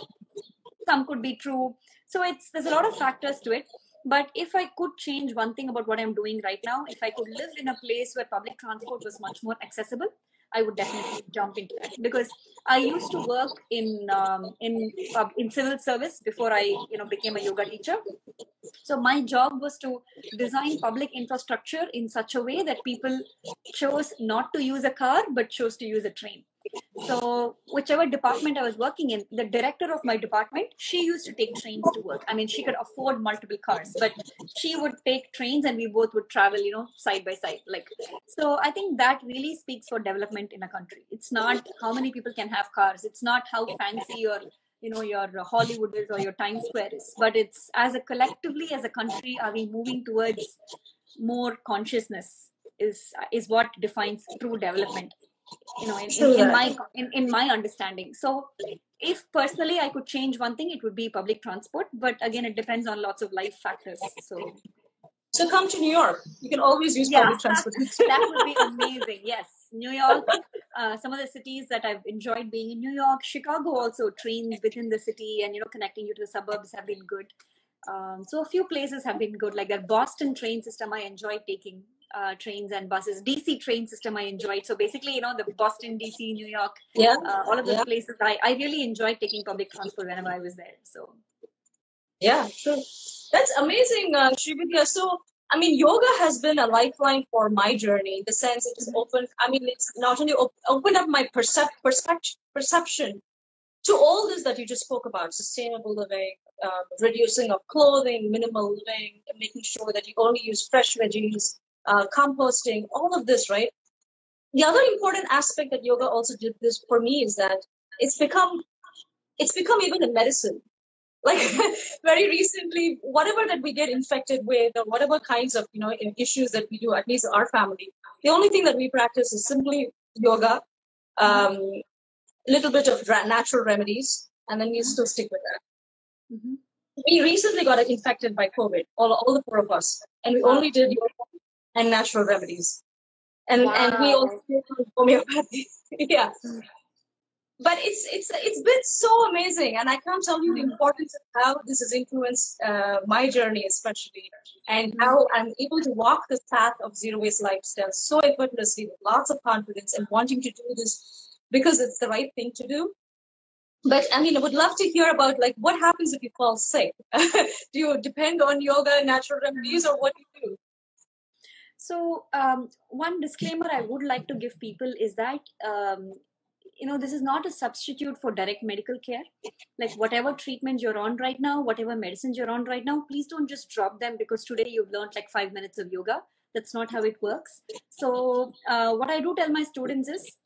some could be true. So there's a lot of factors to it. But if I could change one thing about what I'm doing right now, if I could live in a place where public transport was much more accessible, I would definitely jump into that, because I used to work in civil service before I became a yoga teacher. So my job was to design public infrastructure in such a way that people chose not to use a car but chose to use a train. So whichever department I was working in, the director of my department, she used to take trains to work. I mean, she could afford multiple cars, but she would take trains and we both would travel, side by side. So I think that really speaks for development in a country. It's not how many people can have cars. It's not how fancy your Hollywood is or your Times Square is, but it's as a collectively, as a country, are we moving towards more consciousness is what defines true development, in my understanding. So if personally I could change one thing, it would be public transport, but again, it depends on lots of life factors. So come to New York. You can always use public transportation. That would be amazing. Yes, New York. Some of the cities that I've enjoyed being in, New York, Chicago, also trains within the city and connecting you to the suburbs have been good. So a few places have been good, like that Boston train system. I enjoyed taking trains and buses. DC train system I enjoyed. So basically, the Boston, DC, New York, all of those places, I really enjoyed taking public transport whenever I was there. So yeah, true. That's amazing, Srividya. So, I mean, yoga has been a lifeline for my journey in the sense it has opened, it's not only opened up my perception to all this that you just spoke about, sustainable living, reducing of clothing, minimal living, making sure that you only use fresh veggies, composting, all of this, right? The other important aspect that yoga also did this for me is that it's become even a medicine. Like very recently, whatever that we get infected with, or whatever kinds of issues that we do, at least our family, the only thing that we practice is simply yoga, little bit of natural remedies, and then we still stick with that. Mm-hmm. We recently got infected by COVID, all the 4 of us, and we only did yoga and natural remedies, and we also did homeopathy. Yeah. Mm-hmm. But it's been so amazing, and I can't tell you the importance of how this has influenced my journey, especially, and how I'm able to walk this path of zero waste lifestyle so effortlessly with lots of confidence and wanting to do this because it's the right thing to do. But I would love to hear about what happens if you fall sick. Do you depend on yoga and natural remedies, or what do you do? So one disclaimer I would like to give people is that this is not a substitute for direct medical care. Like whatever treatment you're on right now, whatever medicines you're on right now, please don't just drop them because today you've learned like 5 minutes of yoga. That's not how it works. So what I do tell my students is,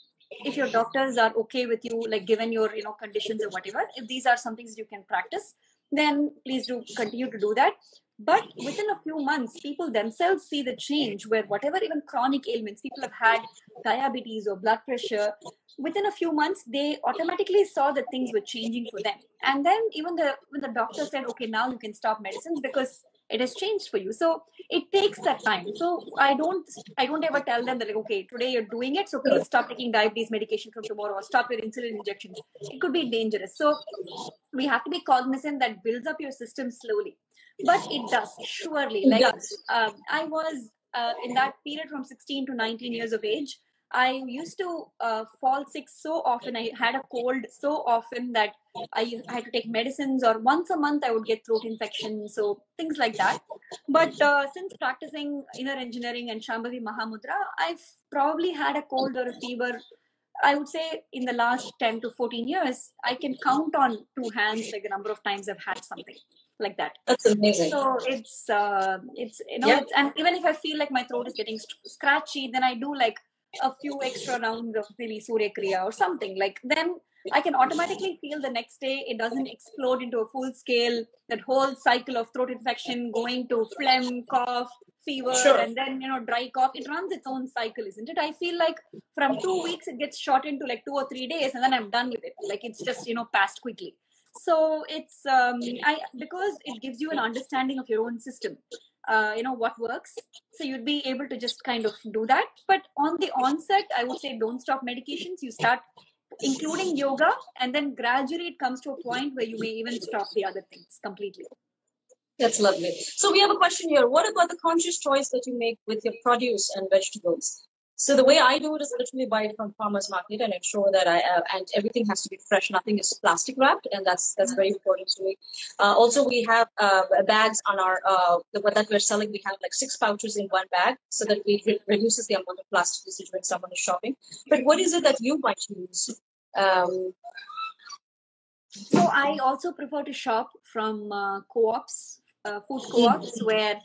if your doctors are okay with you, like given your conditions or whatever, if these are some things you can practice, then please do continue to do that. But within a few months, people themselves see the change where whatever even chronic ailments people have had, diabetes or blood pressure, within a few months they automatically saw that things were changing for them. And then even when the doctor said, okay, now you can stop medicines because it has changed for you. So it takes that time. So I don't ever tell them that, like, okay, today you're doing it, so please stop taking diabetes medication from tomorrow or stop your insulin injections. It could be dangerous. So we have to be cognizant that builds up your system slowly. But it does, surely. Like I was in that period from 16 to 19 years of age, I used to fall sick so often. I had a cold so often that I had to take medicines, or once a month I would get throat infection. So things like that. But since practicing inner engineering and Shambhavi Mahamudra, I've probably had a cold or a fever, I would say in the last 10 to 14 years, I can count on two hands like the number of times I've had something like that. That's amazing. So it's and even if I feel like my throat is getting scratchy, then I do like a few extra rounds of maybe Surya Kriya or something. Like then I can automatically feel the next day it doesn't explode into a full scale, that whole cycle of throat infection going to phlegm, cough, fever, and then dry cough. It runs its own cycle, isn't it? I feel like from 2 weeks it gets shortened to like 2 or 3 days, and then I'm done with it. Like it's just passed quickly. So it's because it gives you an understanding of your own system, what works. So you'd be able to just kind of do that. But on the onset, I would say don't stop medications. You start including yoga, and then gradually it comes to a point where you may even stop the other things completely. That's lovely. So we have a question here. What about the conscious choice that you make with your produce and vegetables? So the way I do it is literally buy it from farmers market and ensure that and everything has to be fresh. Nothing is plastic wrapped, and that's very important to me. Also, we have bags on our that we're selling. We have like 6 pouches in one bag, so that it reduces the amount of plastic usage when someone is shopping. But what is it that you might use? So I also prefer to shop from co-ops, food co-ops, where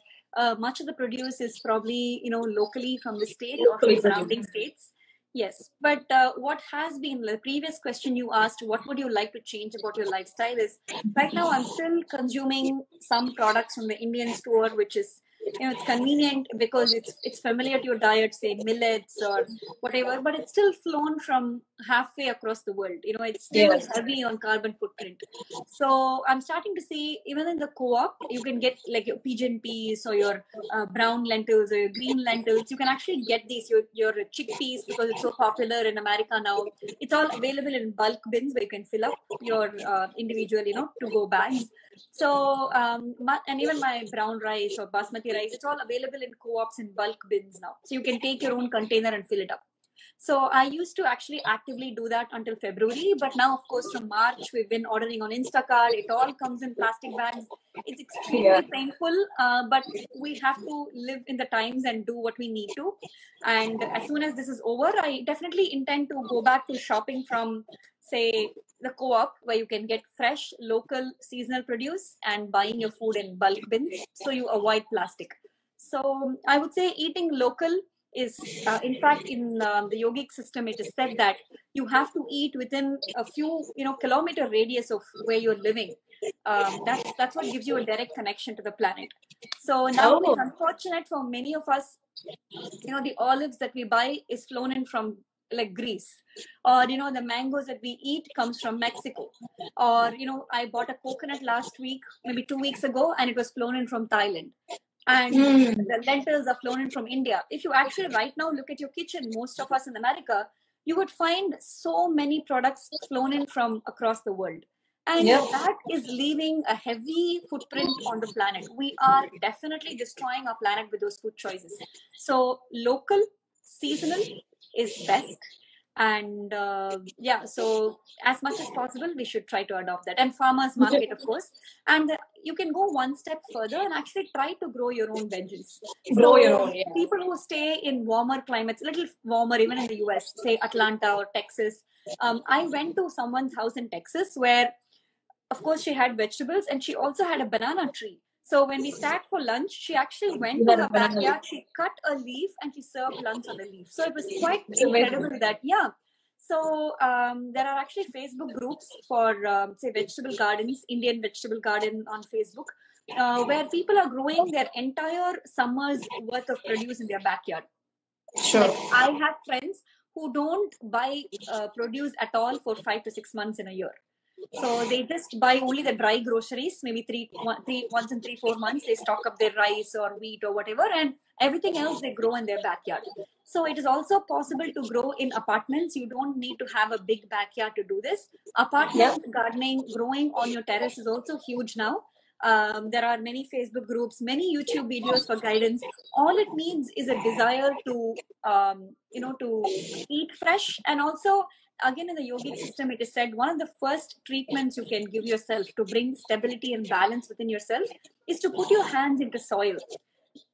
much of the produce is probably locally from the state or from surrounding states. Yes, but what has been the previous question you asked, what would you like to change about your lifestyle, is right now I'm still consuming some products from the Indian store, which is it's convenient because it's familiar to your diet, say millets or whatever, but it's still flown from halfway across the world. It's still heavy on carbon footprint. So I'm starting to see even in the co-op, you can get like your pigeon peas or your brown lentils or your green lentils. You can actually get these, your chickpeas, because it's so popular in America now. It's all available in bulk bins where you can fill up your individual, to-go bags. So, and even my brown rice or basmati rice, it's all available in co-ops in bulk bins now. So you can take your own container and fill it up. So I used to actually actively do that until February. But now, of course, from March, we've been ordering on Instacart. It all comes in plastic bags. It's extremely painful, but we have to live in the times and do what we need to. And as soon as this is over, I definitely intend to go back to shopping from, say, the co-op, where you can get fresh, local, seasonal produce, and buying your food in bulk bins, so you avoid plastic. So I would say eating local is, in fact, in the yogic system, it is said that you have to eat within a few, kilometer radius of where you're living. That's what gives you a direct connection to the planet. So now it's unfortunate for many of us, the olives that we buy is flown in from like Greece, or the mangoes that we eat comes from Mexico, or I bought a coconut last week, maybe 2 weeks ago, and it was flown in from Thailand, and the lentils are flown in from India. If you actually right now look at your kitchen, most of us in America, you would find so many products flown in from across the world. And that is leaving a heavy footprint on the planet. We are definitely destroying our planet with those food choices. So local, seasonal is best. And yeah, so as much as possible, we should try to adopt that. And farmers market, of course. And you can go one step further and actually try to grow your own veggies. Grow So your own, yeah. people who stay in warmer climates, a little warmer, even in the US, say Atlanta or Texas. I went to someone's house in Texas where, of course, she had vegetables and she also had a banana tree. So when we sat for lunch, she actually went to her backyard, she cut a leaf and she served lunch on the leaf. So it was quite incredible that, yeah. So there are actually Facebook groups for, say, vegetable gardens, Indian vegetable garden on Facebook, where people are growing their entire summer's worth of produce in their backyard. Sure. Like, I have friends who don't buy produce at all for 5 to 6 months in a year. So they just buy only the dry groceries, maybe once in 3-4 months, they stock up their rice or wheat or whatever, and everything else they grow in their backyard. So it is also possible to grow in apartments. You don't need to have a big backyard to do this. Apartment gardening, growing on your terrace is also huge now. There are many Facebook groups, many YouTube videos for guidance. All it needs is a desire to, to eat fresh. And also, again, in the yogic system, it is said one of the first treatments you can give yourself to bring stability and balance within yourself is to put your hands into soil.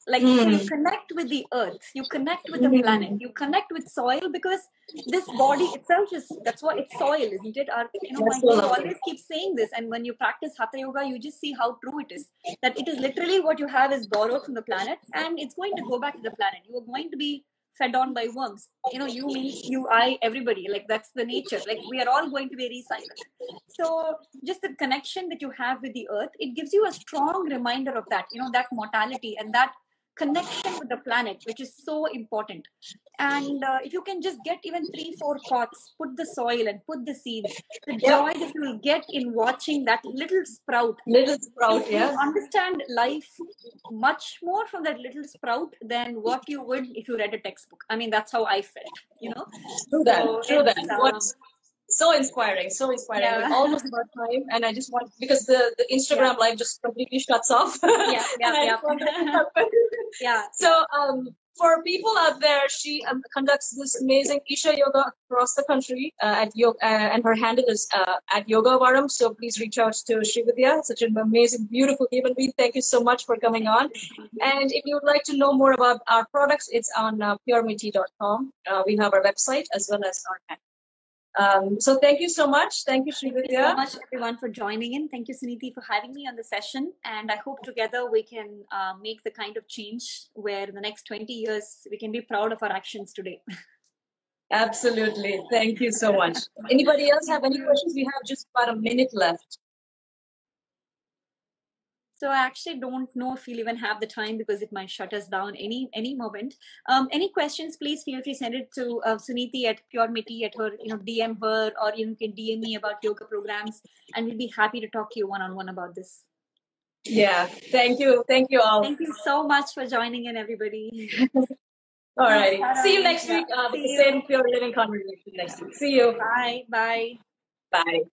Like, so you connect with the earth, you connect with the planet, you connect with soil, because this body itself that's what it's soil, isn't it? My guru always keeps saying this, and when you practice Hatha Yoga, you just see how true it is, that it is literally what you have is borrowed from the planet, and it's going to go back to the planet. You are going to be fed on by worms. You means you, I, everybody. Like, that's the nature. Like, we are all going to be recycled. So just the connection that you have with the earth, it gives you a strong reminder of that, that mortality and that connection with the planet, which is so important. And if you can just get even 3-4 pots, put the soil and put the seeds, the joy that you will get in watching that little sprout, you understand life much more from that little sprout than what you would if you read a textbook. I mean, that's how I felt, True that. So inspiring. Yeah. We're almost about time, and I just want, because the Instagram live just completely shuts off. So for people out there, she conducts this amazing Isha yoga across the country at yoga, and her handle is at Yogavaram. So please reach out to Srividya. Such an amazing, beautiful human being. Thank you so much for coming on. And if you would like to know more about our products, it's on puremitti.com. We have our website as well as our handle. So thank you so much. Thank you, Srividya. Thank you so much, everyone, for joining in. Thank you, Suniti, for having me on the session. And I hope together we can make the kind of change where in the next 20 years, we can be proud of our actions today. Absolutely. Thank you so much. Anybody else have any questions? We have just about a minute left. So I actually don't know if we'll even have the time, because it might shut us down any moment. Any questions, please feel free to send it to Suniti at Pure Mitti, at her, DM her, or you can DM me about yoga programs, and we'll be happy to talk to you one-on-one about this. Yeah. Thank you. Thank you all. Thank you so much for joining in, everybody. All right. See you next week with the same Pure Living conversation next week. See you. Bye. Bye. Bye.